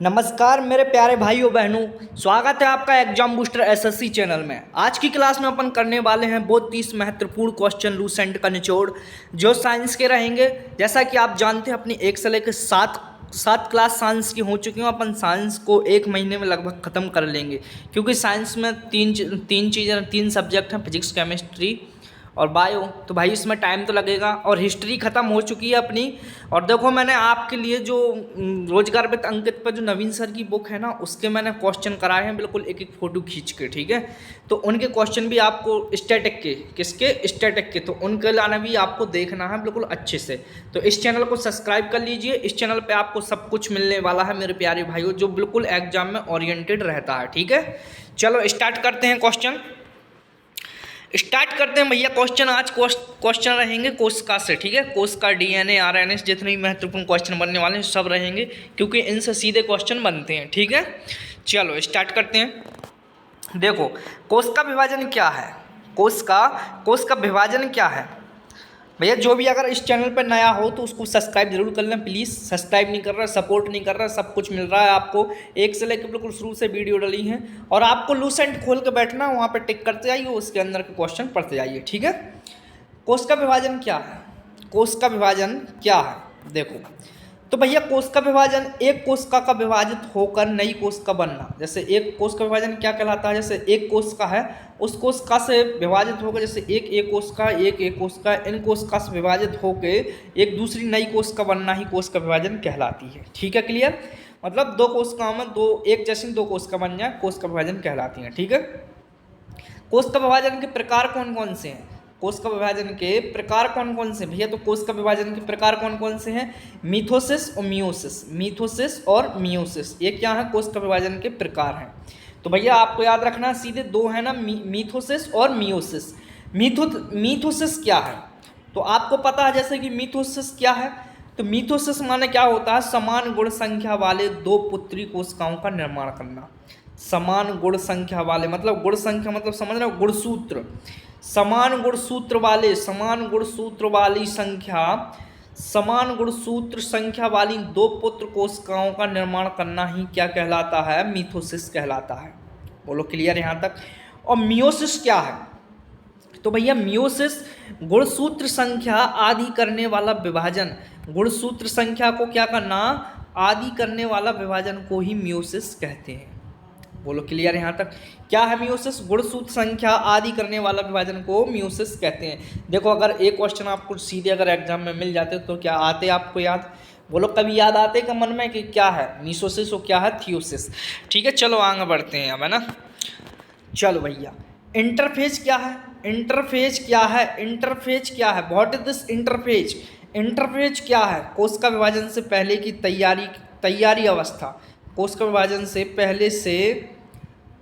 नमस्कार मेरे प्यारे भाइयों बहनों, स्वागत है आपका एग्जाम बूस्टर एसएससी चैनल में। आज की क्लास में अपन करने वाले हैं वो 30 महत्वपूर्ण क्वेश्चन लूसेंट का निचोड़ जो साइंस के रहेंगे। जैसा कि आप जानते हैं अपनी 1 से लेकर 7 क्लास साइंस की हो चुकी हैं। अपन साइंस को 1 महीने में लगभग ख़त्म कर लेंगे, क्योंकि साइंस में तीन सब्जेक्ट हैं, फिजिक्स, केमिस्ट्री और बायो। तो भाई इसमें टाइम तो लगेगा। और हिस्ट्री ख़त्म हो चुकी है अपनी। और देखो मैंने आपके लिए जो रोजगार विद अंकित पर जो नवीन सर की बुक है ना, उसके मैंने क्वेश्चन कराए हैं बिल्कुल एक एक फोटो खींच के, ठीक है। तो उनके क्वेश्चन भी आपको स्टैटिक के, किसके, स्टैटिक के, तो उनके लाना भी आपको देखना है बिल्कुल अच्छे से। तो इस चैनल को सब्सक्राइब कर लीजिए। इस चैनल पर आपको सब कुछ मिलने वाला है मेरे प्यारे भाइयों, जो बिल्कुल एग्जाम में ओरिएंटेड रहता है, ठीक है। चलो स्टार्ट करते हैं स्टार्ट करते हैं भैया क्वेश्चन। आज क्वेश्चन रहेंगे कोशिका से, ठीक है। कोशिका, डीएनए, आरएनए, जितने भी महत्वपूर्ण क्वेश्चन बनने वाले हैं सब रहेंगे, क्योंकि इनसे सीधे क्वेश्चन बनते हैं, ठीक है। चलो स्टार्ट करते हैं। देखो कोशिका विभाजन क्या है, कोशिका विभाजन क्या है भैया। जो भी अगर इस चैनल पर नया हो तो उसको सब्सक्राइब जरूर कर लें प्लीज़। सब्सक्राइब नहीं कर रहा, सपोर्ट नहीं कर रहा, सब कुछ मिल रहा है आपको। 1 से लेकर बिल्कुल शुरू से वीडियो डली है, और आपको लूसेंट खोल के बैठना, वहाँ पे टिक करते जाइए, उसके अंदर के क्वेश्चन पढ़ते जाइए, ठीक है। कोशिका विभाजन क्या है, कोशिका विभाजन क्या है देखो। तो भैया कोशिका विभाजन एक कोशिका का विभाजित होकर नई कोशिका बनना। जैसे एक कोशिका विभाजन क्या कहलाता है, जैसे एक कोशिका है, उस कोशिका से विभाजित होकर, जैसे एक कोशिका इन कोशिका से विभाजित होकर एक दूसरी नई कोशिका बनना ही कोशिका विभाजन कहलाती है, ठीक है। क्लियर, मतलब दो कोशिकाओं में एक जैसी दो कोशिका बन जाए, कोशिका विभाजन कहलाती है, ठीक है। कोशिका विभाजन के प्रकार कौन कौन से हैं, कोशिका विभाजन के प्रकार कौन कौन से भैया। तो कोशिका विभाजन के प्रकार कौन कौन से हैं, मिथोसिस और मियोसिस, मिथोसिस और मियोसिस, ये क्या है, कोशिका विभाजन के प्रकार हैं। तो भैया आपको याद रखना सीधे दो है ना, मिथोसिस और मियोसिस। मिथोसिस क्या है, तो आपको पता है जैसे कि मिथोसिस क्या है। तो मिथोसिस माने क्या होता है, समान गुण संख्या वाले दो पुत्री कोशिकाओं का निर्माण करना। समान गुण संख्या वाले मतलब गुण संख्या मतलब समझ रहे हो, गुणसूत्र, समान गुणसूत्र संख्या वाली दो पुत्र कोशिकाओं का निर्माण करना ही क्या कहलाता है, मिथोसिस कहलाता है। बोलो क्लियर यहाँ तक। और मियोसिस क्या है, तो भैया मियोसिस गुणसूत्र संख्या आदि करने वाला विभाजन, गुणसूत्र संख्या को क्या करना, आदि करने वाला विभाजन को ही मियोसिस कहते हैं। बोलो क्लियर यहाँ तक। क्या है मियोसिस, गुणसूत्र संख्या आदि करने वाला विभाजन को मियोसिस कहते हैं। देखो अगर एक क्वेश्चन आपको सीधे अगर एग्जाम में मिल जाते तो क्या आते आपको याद, बोलो कभी याद आते का मन में कि क्या है मियोसिस और क्या है थियोसिस, ठीक है। चलो आगे बढ़ते हैं अब, है ना। चलो भैया इंटरफेज क्या है, इंटरफेज क्या है, what is this interphase. Interphase क्या है, कोशिका विभाजन से पहले की तैयारी अवस्था, कोशिका विभाजन से पहले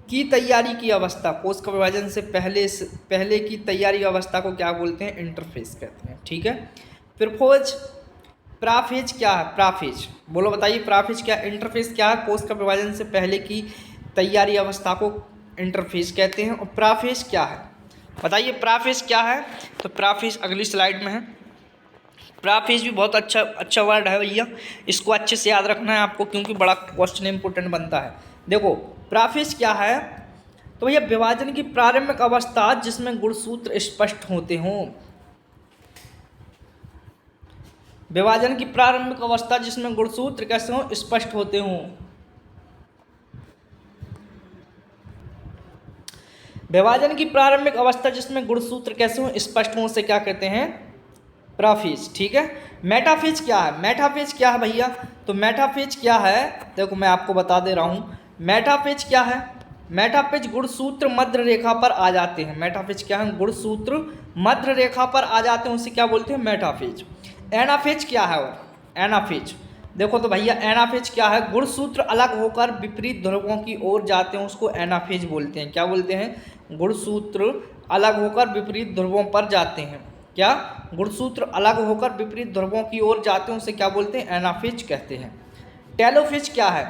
की तैयारी की अवस्था, कोशिका विभाजन से पहले की तैयारी अवस्था को क्या बोलते हैं, इंटरफेज कहते हैं, ठीक है। फिर प्राफेज क्या है, प्राफेज बोलो बताइए, प्राफेज क्या, इंटरफेज क्या है, कोशिका विभाजन से पहले की तैयारी अवस्था को इंटरफेज कहते हैं। और प्राफेज क्या है बताइए, प्राफेज क्या है। तो प्राफेज अगली स्लाइड में है। प्राफेज भी बहुत अच्छा वर्ड है भैया, इसको अच्छे से याद रखना है आपको, क्योंकि बड़ा क्वेश्चन इंपॉर्टेंट बनता है। देखो प्राफेज क्या है, तो भैया विभाजन की प्रारंभिक अवस्था जिसमें गुणसूत्र स्पष्ट होते हों, विभाजन की प्रारंभिक अवस्था जिसमें गुणसूत्र कैसे हों, स्पष्ट होते हों। विभाजन की प्रारंभिक अवस्था जिसमें गुणसूत्र कैसे हों, स्पष्ट हों, से क्या कहते हैं, प्राफेज, ठीक है। मेटाफेज क्या है, मेटाफेज क्या है भैया। तो मेटाफेज क्या है, देखो मैं आपको बता दे रहा हूँ। मेटाफेज क्या है, मेटाफेज गुणसूत्र मध्य रेखा पर आ जाते हैं। मेटाफेज क्या है, गुणसूत्र मध्य रेखा पर आ जाते हैं, उसे क्या बोलते हैं, मेटाफेज। एनाफेज क्या है, और एनाफेज देखो तो भैया एनाफेज क्या है, गुणसूत्र अलग होकर विपरीत ध्रुवों की ओर जाते हैं, उसको एनाफेज बोलते हैं। क्या बोलते हैं, गुणसूत्र अलग होकर विपरीत ध्रुवों पर जाते हैं, क्या, गुणसूत्र अलग होकर विपरीत ध्रुवों की ओर जाते हैं, उसे क्या बोलते हैं, एनाफेज कहते हैं। टेलोफेज क्या है,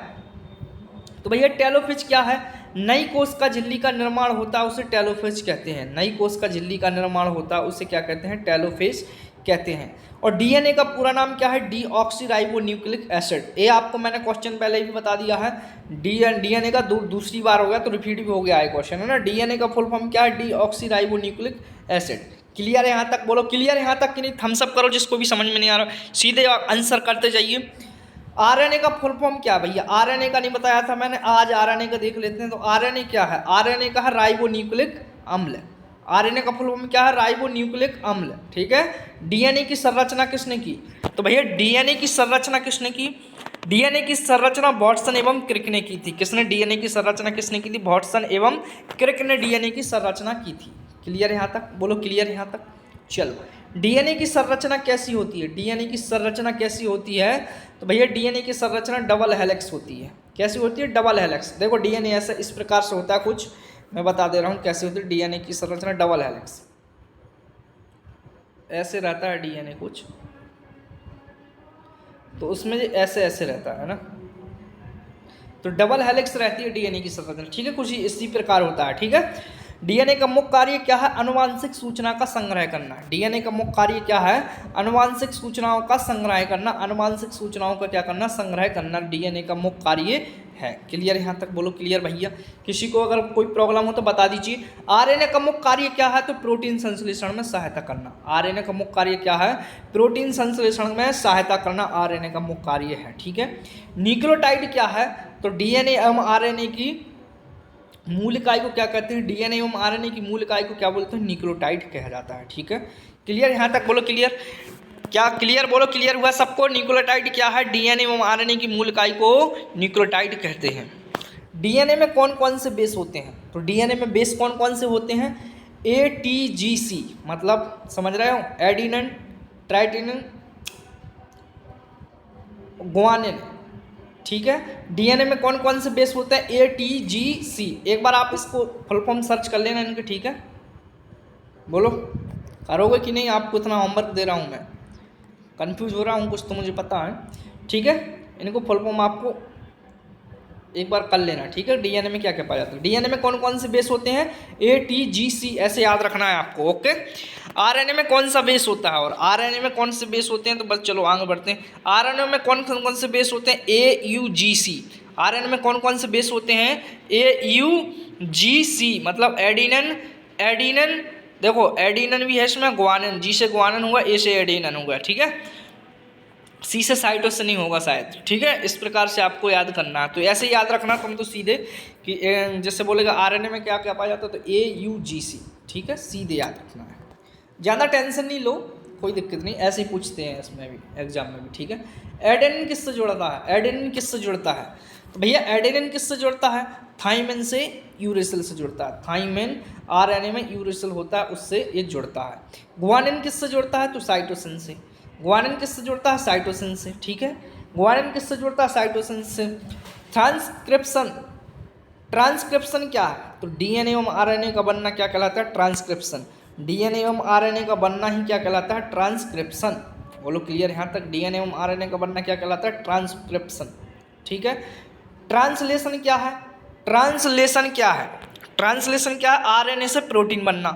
तो भैया टेलोफेज क्या है, नई कोशिका झिल्ली का निर्माण होता है, उसे टेलोफेज कहते हैं। नई कोशिका झिल्ली का निर्माण होता है, उसे क्या कहते हैं, टेलोफेज कहते हैं। और डीएनए का पूरा नाम क्या है? Deoxyribonucleic acid. ये आपको मैंने क्वेश्चन पहले भी बता दिया है। डीएनए का दूसरी बार हो गया तो रिपीट भी हो गया है क्वेश्चन, है ना। डीएनए का फुल फॉर्म क्या है? Deoxyribonucleic acid. क्लियर है यहाँ तक? बोलो क्लियर है यहाँ तक कि नहीं? थम्स अप करो जिसको भी समझ में नहीं आ रहा, सीधे आंसर करते जाइए। आरएनए का फुल फॉर्म क्या भैया? आरएनए का नहीं बताया था मैंने, आज आरएनए का देख लेते हैं। तो आरएनए क्या है? आरएनए का है राइबोन्यूक्लिक अम्ल। आरएनए का फुल फॉर्म क्या है? राइबोन्यूक्लिक अम्ल, ठीक है। डीएनए की संरचना किसने की? तो भैया डीएनए की संरचना किसने की? डीएनए की संरचना वाटसन एवं क्रिक ने की थी। किसने डीएनए की संरचना किसने की थी? वाटसन एवं क्रिक ने डीएनए की संरचना की थी। क्लियर है यहाँ तक? बोलो क्लियर है यहाँ तक? चलो, डीएनए की संरचना कैसी होती है? डीएनए की संरचना कैसी होती है? तो भैया डीएनए की संरचना डबल हेलिक्स होती है। कैसी होती है? Double helix. देखो डीएनए ऐसा इस प्रकार से होता है, कुछ मैं बता दे रहा हूँ कैसे होती है डीएनए की संरचना। डबल हेलिक्स ऐसे रहता है डीएनए कुछ, तो उसमें ऐसे ऐसे रहता है ना, तो डबल हेलिक्स रहती है डीएनए की संरचना, ठीक है। कुछ इसी प्रकार होता है, ठीक है। डीएनए का मुख्य कार्य क्या है? आनुवांशिक सूचना का संग्रह करना। डीएनए का मुख्य कार्य क्या है? आनुवांशिक सूचनाओं का संग्रह करना। आनुवांशिक सूचनाओं का क्या करना? संग्रह करना डीएनए का मुख्य कार्य है। क्लियर यहाँ तक? बोलो क्लियर भैया। किसी को अगर कोई प्रॉब्लम हो तो बता दीजिए। आरएनए का मुख्य कार्य क्या है? तो प्रोटीन संश्लेषण में सहायता करना। आरएनए का मुख्य कार्य क्या है? प्रोटीन संश्लेषण में सहायता करना आरएनए का मुख्य कार्य है, ठीक है। न्यूक्लियोटाइड क्या है? तो डीएनए एवं आरएनए की मूल इकाई को क्या कहते हैं? डीएनए एवं आरएनए की मूल इकाई को क्या बोलते हैं? न्यूक्लियोटाइड कहा जाता है, ठीक है। क्लियर यहाँ तक? बोलो क्लियर। क्या क्लियर? बोलो क्लियर हुआ सबको? न्यूक्लियोटाइड क्या है? डीएनए एवं आरएनए की मूल इकाई को न्यूक्लियोटाइड कहते हैं। डीएनए में कौन कौन से बेस होते हैं? तो डीएनए में बेस कौन कौन से होते हैं? ATGC, मतलब समझ रहे हो? एडिनिन, ट्राइटिनिन, गुआनिन, ठीक है। डीएनए में कौन कौन से बेस होते हैं? ATGC। एक बार आप इसको फुल फॉर्म सर्च कर लेना इनके, ठीक है। बोलो करोगे कि नहीं? आपको इतना होमवर्क दे रहा हूँ मैं, कंफ्यूज हो रहा हूँ कुछ तो मुझे पता है, ठीक है। इनको फुल फॉर्म आपको एक बार कर लेना, ठीक है। डीएनए में क्या क्या पाया जाता है? डीएनए में कौन कौन से बेस होते हैं? ATGC, ऐसे याद रखना है आपको, ओके। आरएनए में कौन सा बेस होता है? और आरएनए में कौन से बेस होते हैं? तो बस चलो आगे बढ़ते हैं। आरएनए में कौन कौन से बेस होते हैं? AUGC। आरएनए में कौन कौन से बेस होते हैं? AUGC, मतलब एडिनिन, एडिनिन, देखो एडिनिन भी है इसमें, गुआनिन, जी से गुआनिन हुआ, ए से एडिनिन हुआ, ठीक है। सी से साइटोसिन नहीं होगा शायद, ठीक है। इस प्रकार से आपको याद करना है। तो ऐसे ही याद रखना तुम तो सीधे कि जैसे बोलेगा आरएनए में क्या क्या पाया जाता है, तो AUGC, ठीक है। सीधे याद रखना है, ज़्यादा टेंशन नहीं लो, कोई दिक्कत नहीं, ऐसे ही पूछते हैं इसमें भी, एग्जाम में भी, ठीक है। एडेनिन किससे जुड़ता है? एडेनिन किससे जुड़ता है? तो भैया एडेनिन किससे जुड़ता है? थाइमिन से यूरेसिल से जुड़ता है। थाइमिन आरएनए में यूरेसिल होता है, उससे ये जुड़ता है। गुआनिन किससे जुड़ता है? तो साइटोसिन से। गुआनिन किससे जुड़ता है? साइटोसिन से, ठीक है। गुआनिन किससे जुड़ता है? साइटोसिन से। ट्रांसक्रिप्शन, ट्रांसक्रिप्शन क्या है? तो डीएनए एवं आरएनए का बनना क्या कहलाता है? ट्रांसक्रिप्शन। डीएनए एवं आरएनए का बनना ही क्या कहलाता है? ट्रांसक्रिप्शन। बोलो क्लियर यहाँ तक? डीएनए एवं आरएनए का बनना क्या कहलाता है? ट्रांसक्रिप्शन, ठीक है। ट्रांसलेशन क्या है? ट्रांसलेशन क्या है? ट्रांसलेशन क्या है? आरएनए से प्रोटीन बनना।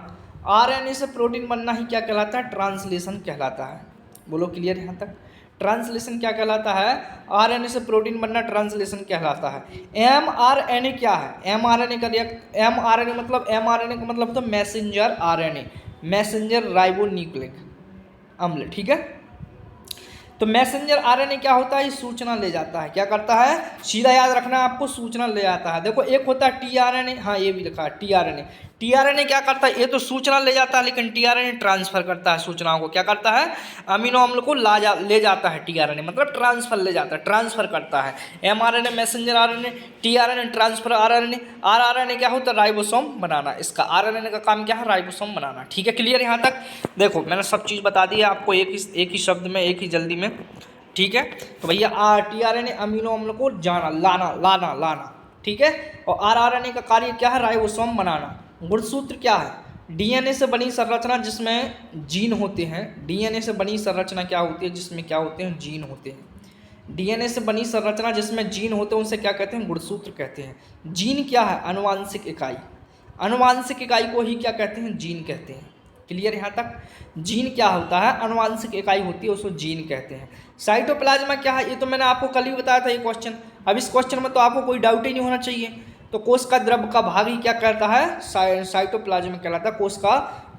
आरएनए से प्रोटीन बनना ही क्या कहलाता है? ट्रांसलेशन कहलाता है। बोलो क्लियर यहाँ तक? ट्रांसलेशन क्या कहलाता है? आरएनए से प्रोटीन बनना ट्रांसलेशन कहलाता है। एमआरएनए क्या है? एमआरएनए का एमआरएनए मतलब, एमआरएनए का मतलब होता है मैसेंजर आरएनए, मैसेंजर राइबोन्यूक्लिक अम्ल, ठीक है। तो मैसेंजर आरएनए क्या होता है? ये सूचना ले जाता है। क्या करता है? सीधा याद रखना है आपको, सूचना ले जाता है। देखो एक होता है टीआरएनए, हाँ ये भी लिखा है टीआरएनए। टीआरएनए क्या करता है? ये तो सूचना ले जाता है, लेकिन टीआरएनए ट्रांसफर करता है सूचनाओं को। क्या करता है? अमीनो अम्ल को ले जाता है टीआरएनए, मतलब ट्रांसफर ले जाता है, ट्रांसफर करता है। MRNA messenger RNA, tRNA transfer RNA. RRNA क्या होता है? राइबोसोम बनाना। इसका आरएनए का काम क्या है? राइबोसोम बनाना, ठीक है। क्लियर यहाँ तक? देखो मैंने सब चीज़ बता दी है आपको एक ही शब्द में, एक ही जल्दी में, ठीक है। तो भैया टीआरएनए अमीनो अम्ल को लाना, ठीक है। और आरआरएनए का कार्य क्या है? राइबोसोम बनाना। गुणसूत्र क्या है? डीएनए से बनी संरचना जिसमें जीन होते हैं। डीएनए से बनी संरचना क्या होती है? जिसमें क्या होते हैं? जीन होते हैं। डीएनए से बनी संरचना जिसमें जीन होते हैं उनसे क्या कहते हैं? गुणसूत्र कहते हैं। जीन क्या है? आनुवांशिक इकाई। आनुवांशिक इकाई को ही क्या कहते हैं? जीन कहते हैं। क्लियर यहाँ तक। जीन क्या होता है, आनुवांशिक इकाई होती है, उसको जीन कहते हैं। साइटोप्लाज्मा क्या है, ये तो मैंने आपको कल ही बताया था ये क्वेश्चन। अब इस क्वेश्चन में तो आपको कोई डाउट ही नहीं होना चाहिए। तो कोशिका द्रव का भाग ही क्या कहता है, साइटोप्लाज्मा कहलाता है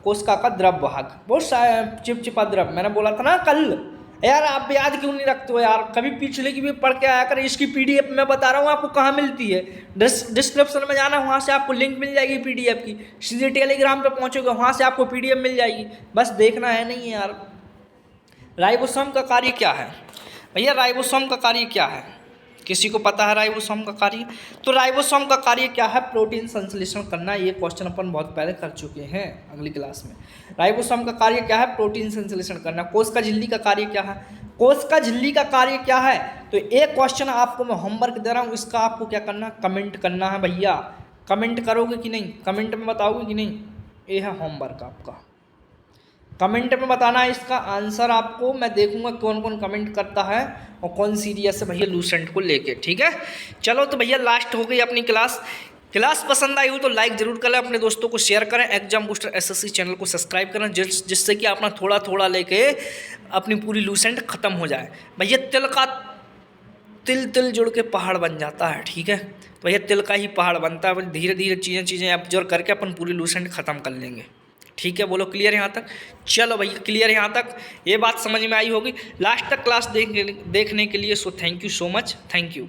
कोशिका का द्रव भाग। बहुत चिपचिपा द्रव, मैंने बोला था ना कल। यार आप याद क्यों नहीं रखते हो यार, कभी पिछले की भी पढ़ के आया कर। इसकी पीडीएफ मैं बता रहा हूँ आपको कहाँ मिलती है, डिस्क्रिप्शन में जाना, वहाँ से आपको लिंक मिल जाएगी पीडीएफ की। सीधे टेलीग्राम पे पहुँचोगे, वहाँ से आपको पीडीएफ मिल जाएगी, बस देखना है नहीं है यार। राइबोसोम का कार्य क्या है भैया, राइबोसोम का कार्य क्या है, किसी को पता है राइबोसोम का कार्य? तो राइबोसोम का कार्य क्या है, प्रोटीन संश्लेषण करना। ये क्वेश्चन अपन बहुत पहले कर चुके हैं अगली क्लास में। राइबोसोम का कार्य क्या है, प्रोटीन संश्लेषण करना। कोशिका झिल्ली का कार्य क्या है, कोशिका झिल्ली का कार्य क्या है? तो एक क्वेश्चन आपको मैं होमवर्क दे रहा हूँ, इसका आपको क्या करना, कमेंट करना है भैया। कमेंट करोगे कि नहीं, कमेंट में बताओगे कि नहीं? ये है होमवर्क आपका, कमेंट में बताना है इसका आंसर आपको। मैं देखूंगा कौन कौन कमेंट करता है और कौन सीरियस है भैया लूसेंट को लेके, ठीक है। चलो तो भैया लास्ट हो गई अपनी क्लास पसंद आई हो तो लाइक जरूर करें, अपने दोस्तों को शेयर करें, एग्जाम बूस्टर एसएससी चैनल को सब्सक्राइब करें, जिससे कि अपना थोड़ा थोड़ा लेके अपनी पूरी लूसेंट खत्म हो जाए। भैया तिल जुड़ के पहाड़ बन जाता है, ठीक है। तो भैया तिल का ही पहाड़ बनता है, धीरे धीरे चीज़ें ऑब्जर्व करके अपन पूरी लूसेंट खत्म कर लेंगे, ठीक है। बोलो क्लियर यहाँ तक? चलो भैया क्लियर यहाँ तक, ये बात समझ में आई होगी। लास्ट तक क्लास देखने के लिए so thank you so much, thank you.